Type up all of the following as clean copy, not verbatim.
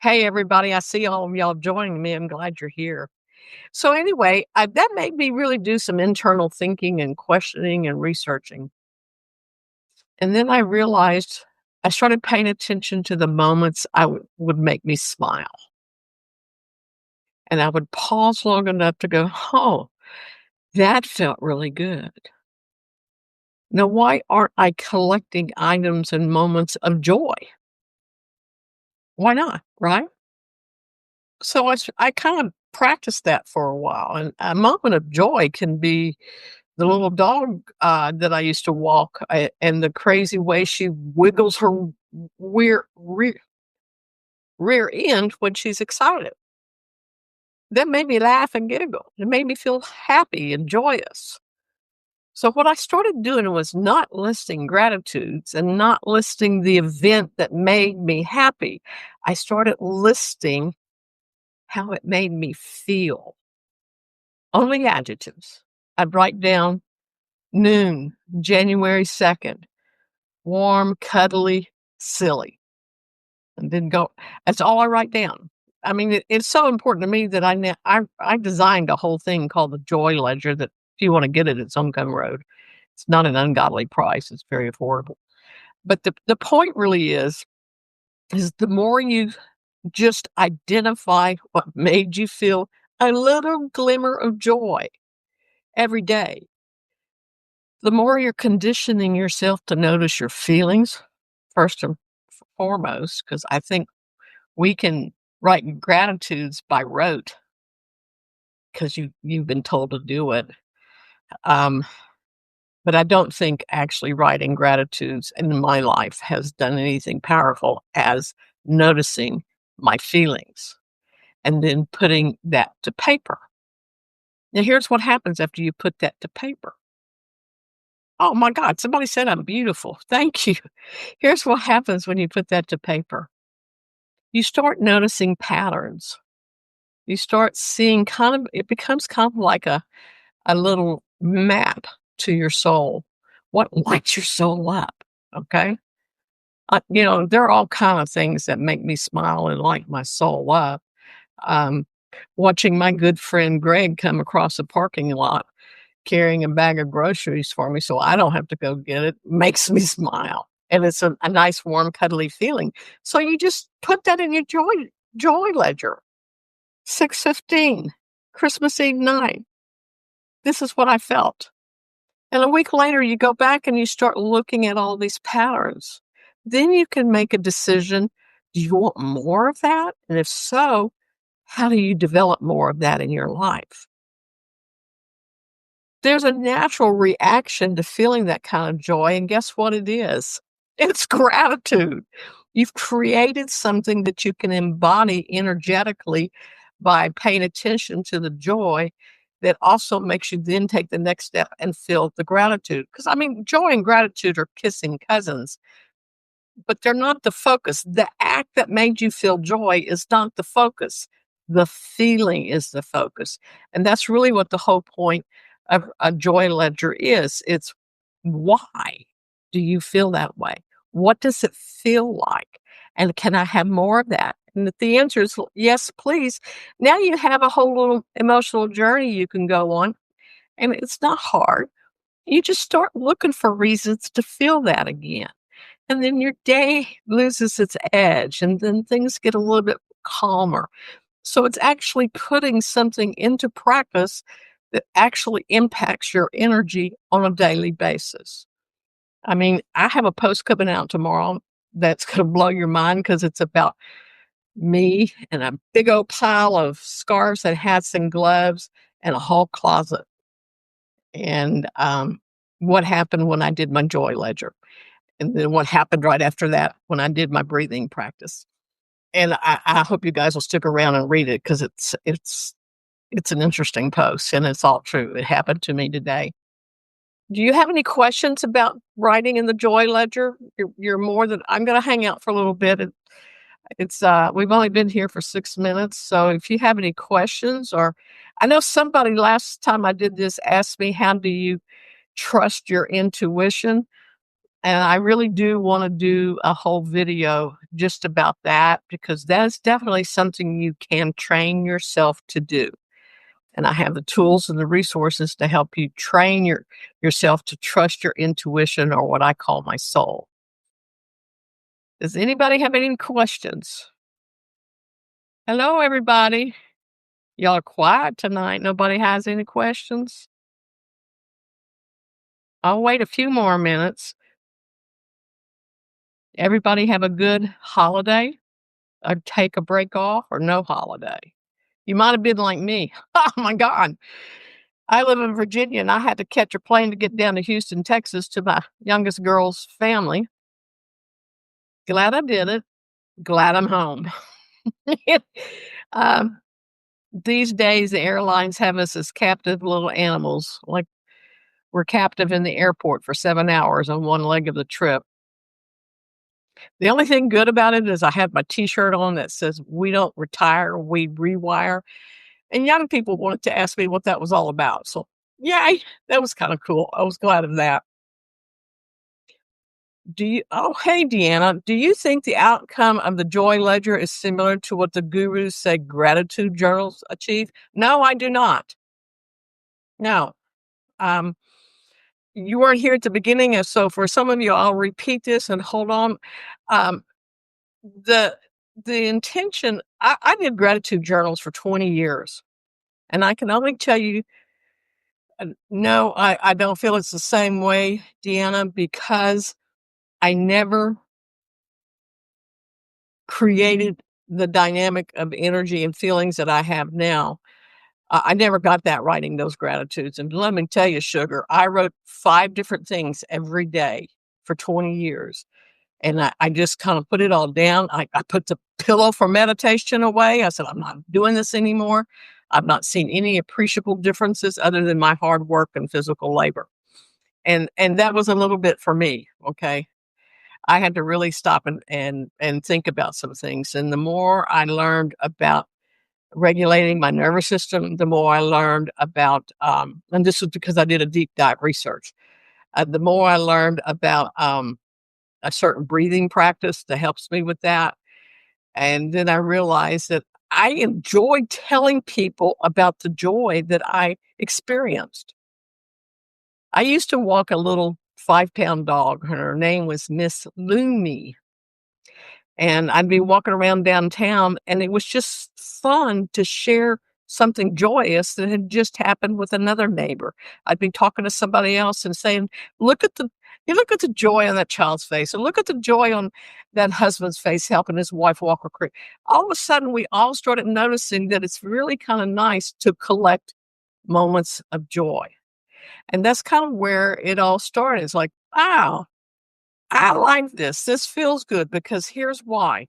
Hey, everybody. I see all of y'all joining me. I'm glad you're here. So, anyway, that made me really do some internal thinking and questioning and researching. And then I realized I started paying attention to the moments would make me smile. And I would pause long enough to go, oh, that felt really good. Now, why aren't I collecting items and moments of joy? Why not? Right? So I kind of practiced that for a while. And a moment of joy can be the little dog, that I used to walk, and the crazy way she wiggles her rear rear rear end when she's excited. That made me laugh and giggle. It made me feel happy and joyous. So what I started doing was not listing gratitudes and not listing the event that made me happy. I started listing how it made me feel. Only adjectives. I'd write down noon, January 2nd. Warm, cuddly, silly, and then go that's all I write down. I mean, it's so important to me that I designed a whole thing called the Joy Ledger that if you wanna get it, it's on Gumroad. It's not an ungodly price, it's very affordable. But the point really is the more you just identify what made you feel a little glimmer of joy every day, the more you're conditioning yourself to notice your feelings first and foremost, because I think we can write gratitudes by rote because you've been told to do it. Um, but I don't think actually writing gratitudes in my life has done anything powerful as noticing my feelings and then putting that to paper. Now, here's what happens after you put that to paper. Oh my God, somebody said I'm beautiful. Thank you. Here's what happens when you put that to paper. You start noticing patterns. You start seeing it becomes kind of like a little map to your soul. What lights your soul up? Okay. There are all kind of things that make me smile and light my soul up. Um, Watching my good friend Greg come across the parking lot carrying a bag of groceries for me so I don't have to go get it makes me smile. And it's a nice, warm, cuddly feeling. So you just put that in your joy ledger. 6:15, Christmas Eve night. This is what I felt. And a week later, you go back and you start looking at all these patterns. Then you can make a decision. Do you want more of that? And if so, how do you develop more of that in your life? There's a natural reaction to feeling that kind of joy. And guess what it is? It's gratitude. You've created something that you can embody energetically by paying attention to the joy that also makes you then take the next step and feel the gratitude. Because, I mean, joy and gratitude are kissing cousins, but they're not the focus. The act that made you feel joy is not the focus. The feeling is the focus. And that's really what the whole point of a joy ledger is. It's why do you feel that way? What does it feel like? And can I have more of that? And if the answer is yes, please, now you have a whole little emotional journey you can go on. And it's not hard. You just start looking for reasons to feel that again. And then your day loses its edge, and then things get a little bit calmer. So it's actually putting something into practice that actually impacts your energy on a daily basis. I mean, I have a post coming out tomorrow that's going to blow your mind because it's about me and a big old pile of scarves and hats and gloves and a whole closet. And what happened when I did my joy ledger. And then what happened right after that when I did my breathing practice. And I hope you guys will stick around and read it because it's an interesting post and it's all true. It happened to me today. Do you have any questions about writing in the joy ledger? You're more than I'm going to hang out for a little bit. It's we've only been here for 6 minutes, so if you have any questions, or I know somebody last time I did this asked me, how do you trust your intuition? And I really do wanna do a whole video just about that because that's definitely something you can train yourself to do. And I have the tools and the resources to help you train yourself to trust your intuition or what I call my soul. Does anybody have any questions? Hello, everybody. Y'all are quiet tonight. Nobody has any questions? I'll wait a few more minutes. Everybody have a good holiday, or take a break off, or no holiday. You might have been like me. Oh my God. I live in Virginia and I had to catch a plane to get down to Houston, Texas to my youngest girl's family. Glad I did it. Glad I'm home. um, these days, the airlines have us as captive little animals. Like we're captive in the airport for 7 hours on one leg of the trip. The only thing good about it is I have my T-shirt on that says, "We don't retire, we rewire." And young people wanted to ask me what that was all about. So, yay, that was kind of cool. I was glad of that. Hey, Deanna, do you think the outcome of the joy ledger is similar to what the gurus say gratitude journals achieve? No, I do not. No. Um, you weren't here at the beginning, and so for some of you, I'll repeat this and hold on. Um, the the intention, I did gratitude journals for 20 years, and I can only tell you, no, I don't feel it's the same way, Deanna, because I never created the dynamic of energy and feelings that I have now. I never got that writing those gratitudes. And let me tell you, sugar, I wrote 5 different things every day for 20 years. And I just kind of put it all down. I put the pillow for meditation away. I said, I'm not doing this anymore. I've not seen any appreciable differences other than my hard work and physical labor. And that was a little bit for me. Okay. I had to really stop and think about some things. And the more I learned about regulating my nervous system, the more I learned about, and this was because I did a deep dive research. The more I learned about a certain breathing practice that helps me with that. And then I realized that I enjoy telling people about the joy that I experienced. I used to walk a little 5-pound dog, and her name was Miss Lumi. And I'd be walking around downtown, and it was just fun to share something joyous that had just happened with another neighbor. I'd be talking to somebody else and saying, "Look at the look at the joy on that child's face, and look at the joy on that husband's face helping his wife walk her creek." All of a sudden, we all started noticing that it's really kind of nice to collect moments of joy. And that's kind of where it all started. It's like, wow, I like this. This feels good because here's why.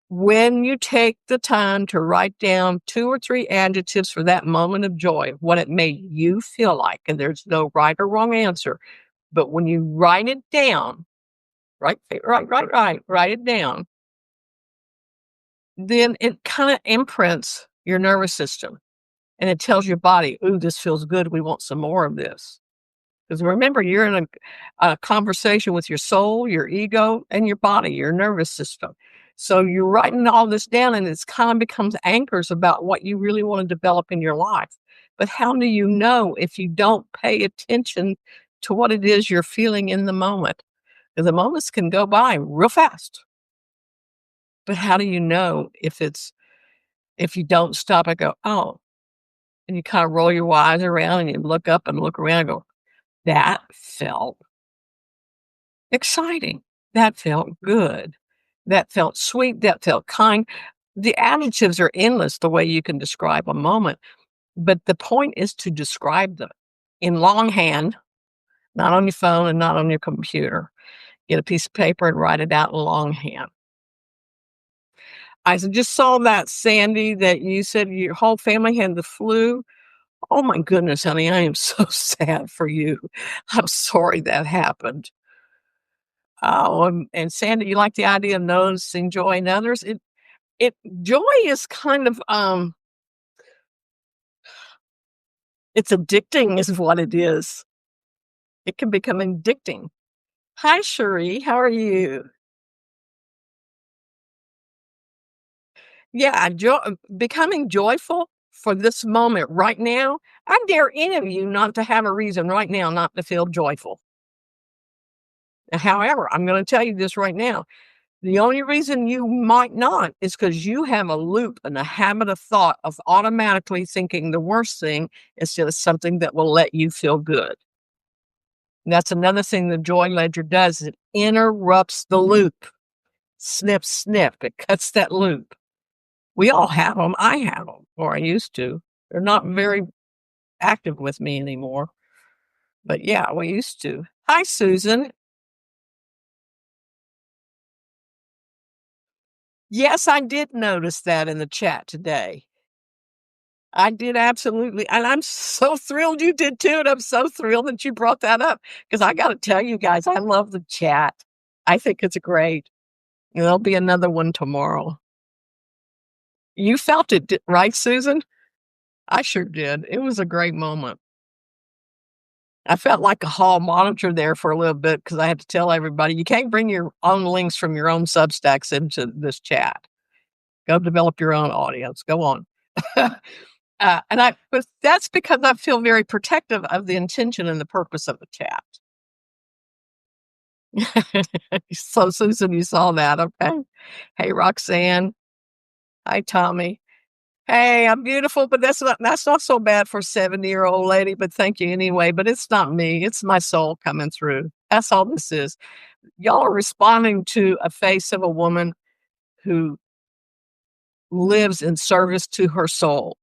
When you take the time to write down 2 or 3 adjectives for that moment of joy, what it made you feel like, and there's no right or wrong answer, but when you write it down, write it down, then it kinda imprints your nervous system, and it tells your body, "Ooh, this feels good, we want some more of this." Because remember, you're in a conversation with your soul, your ego, and your body, your nervous system. So you're writing all this down, and it's kind of becomes anchors about what you really want to develop in your life. But how do you know if you don't pay attention to what it is you're feeling in the moment? Because the moments can go by real fast. But how do you know if you don't stop and go, oh, and you kind of roll your eyes around and you look up and look around and go, that felt exciting. That felt good. That felt sweet. That felt kind. The adjectives are endless the way you can describe a moment, but the point is to describe them in longhand, not on your phone and not on your computer. Get a piece of paper and write it out in longhand. Just saw that, Sandy, that you said your whole family had the flu. Oh my goodness, honey, I am so sad for you. I'm sorry that happened. Oh, and Sandy, you like the idea of noticing joy in others? It joy is kind of, it's addicting is what it is. It can become addicting. Hi, Cherie. How are you? Yeah, becoming joyful for this moment right now. I dare any of you not to have a reason right now not to feel joyful. However, I'm going to tell you this right now. The only reason you might not is because you have a loop and a habit of thought of automatically thinking the worst thing instead of something that will let you feel good. And that's another thing the joy ledger does. It interrupts the loop. Snip, snip. It cuts that loop. We all have them. I have them, or I used to. They're not very active with me anymore. But yeah, we used to. Hi, Susan. Yes, I did notice that in the chat today. I did absolutely. And I'm so thrilled you did too. And I'm so thrilled that you brought that up because I got to tell you guys, I love the chat. I think it's great. There'll be another one tomorrow. You felt it, right, Susan? I sure did. It was a great moment. I felt like a hall monitor there for a little bit because I had to tell everybody, you can't bring your own links from your own Substacks into this chat. Go develop your own audience. Go on. But that's because I feel very protective of the intention and the purpose of the chat. So, Susan, you saw that, okay? Hey, Roxanne. Hi, Tommy. Hey, I'm beautiful, but that's not so bad for a 70-year-old lady, but thank you anyway. But it's not me. It's my soul coming through. That's all this is. Y'all are responding to a face of a woman who lives in service to her soul,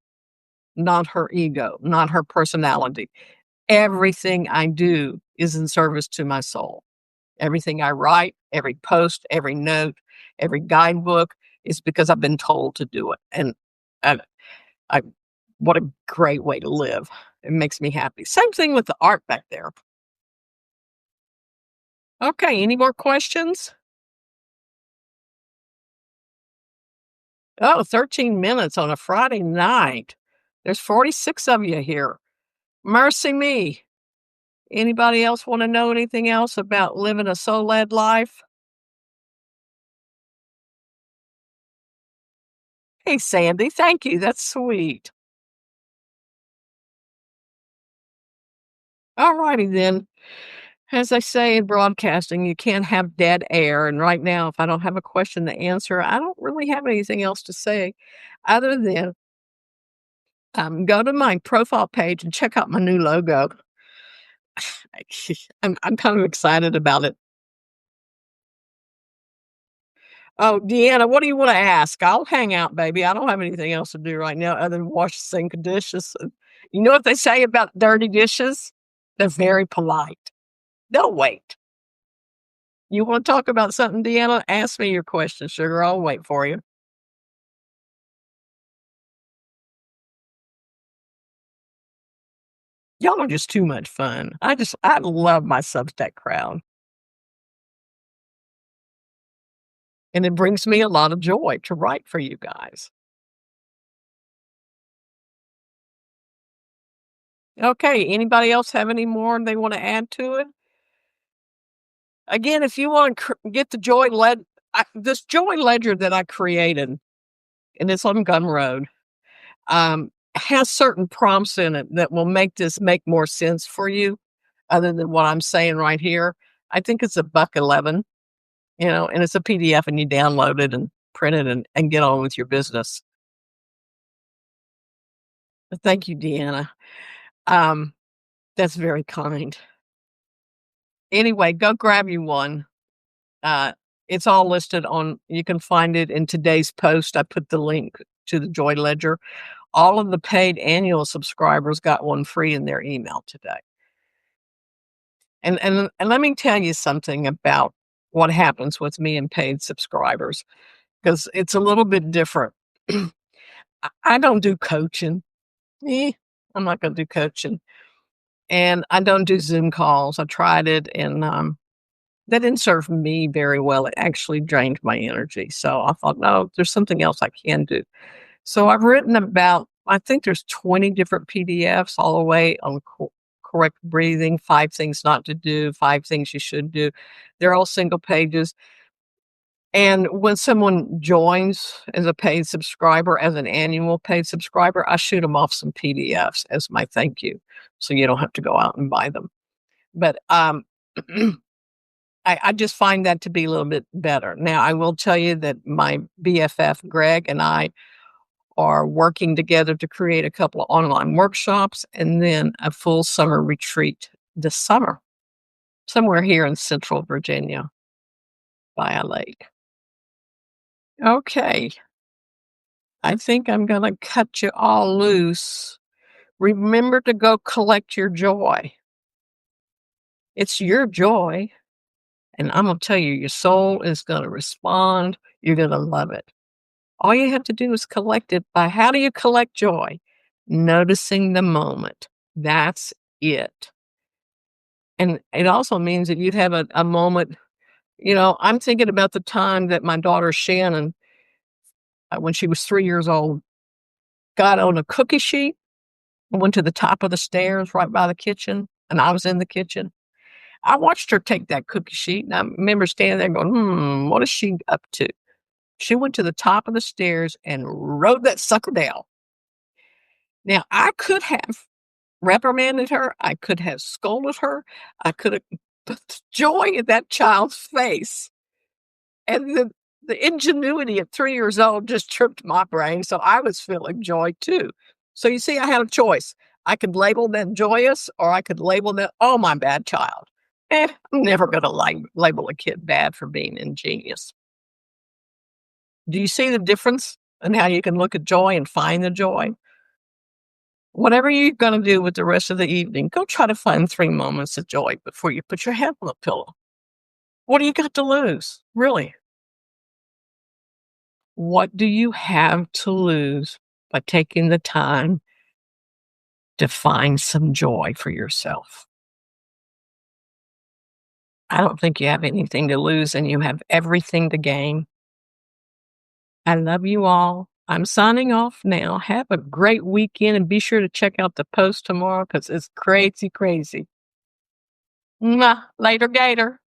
not her ego, not her personality. Everything I do is in service to my soul. Everything I write, every post, every note, every guidebook is because I've been told to do it. And I, I what a great way to live. It makes me happy. Same thing with the art back there. Okay, any more questions? Oh, 13 minutes on a Friday night. There's 46 of you here. Mercy me. Anybody else want to know anything else about living a soul-led life? Hey, Sandy, thank you. That's sweet. All righty then. As I say in broadcasting, you can't have dead air. And right now, if I don't have a question to answer, I don't really have anything else to say other than go to my profile page and check out my new logo. I'm kind of excited about it. Oh, Deanna, what do you want to ask? I'll hang out, baby. I don't have anything else to do right now other than wash the sink of dishes. You know what they say about dirty dishes? They're very polite. They'll wait. You want to talk about something, Deanna? Ask me your question, sugar. I'll wait for you. Y'all are just too much fun. I love my Substack crowd. And it brings me a lot of joy to write for you guys. Okay, anybody else have any more they want to add to it? Again, if you want to get the this joy ledger that I created, and it's on Gumroad, has certain prompts in it that will make this make more sense for you, other than what I'm saying right here. I think it's $1.11, and it's a PDF, and you download it and print it and get on with your business. Thank you, Deanna. That's very kind. Anyway, go grab you one. It's all listed you can find it in today's post. I put the link to the Joy Ledger. All of the paid annual subscribers got one free in their email today. And let me tell you something about what happens with me and paid subscribers, because it's a little bit different. I don't do coaching. I'm not going to do coaching. And I don't do Zoom calls. I tried it, and that didn't serve me very well. It actually drained my energy. So I thought, no, there's something else I can do. So I've written about, I think there's 20 different PDFs all the way on correct breathing, 5 things not to do, 5 things you should do. They're all single pages. And when someone joins as a paid subscriber, as an annual paid subscriber, I shoot them off some PDFs as my thank you, so you don't have to go out and buy them. But, I just find that to be a little bit better. Now, I will tell you that my BFF, Greg, and I are working together to create a couple of online workshops and then a full summer retreat this summer, somewhere here in Central Virginia by a lake. Okay. I think I'm gonna cut you all loose. Remember to go collect your joy. It's your joy, and I'm gonna tell you, your soul is gonna respond. You're gonna love it. All you have to do is collect it by how do you collect joy? Noticing the moment. That's it. And it also means that you'd have a moment, I'm thinking about the time that my daughter Shannon, when she was 3 years old, got on a cookie sheet and went to the top of the stairs right by the kitchen, and I was in the kitchen. I watched her take that cookie sheet, and I remember standing there going, what is she up to? She went to the top of the stairs and rode that sucker down. Now, I could have reprimanded her. I could have scolded her. I could have put the joy in that child's face. And the ingenuity at 3 years old just tripped my brain. So I was feeling joy too. So you see, I had a choice. I could label that joyous, or I could label that, oh, my bad child. I'm never going to label a kid bad for being ingenious. Do you see the difference in how you can look at joy and find the joy? Whatever you're going to do with the rest of the evening, go try to find 3 moments of joy before you put your head on the pillow. What do you got to lose? Really? What do you have to lose by taking the time to find some joy for yourself? I don't think you have anything to lose, and you have everything to gain. I love you all. I'm signing off now. Have a great weekend, and be sure to check out the post tomorrow because it's crazy, crazy. Mwah. Later, Gator.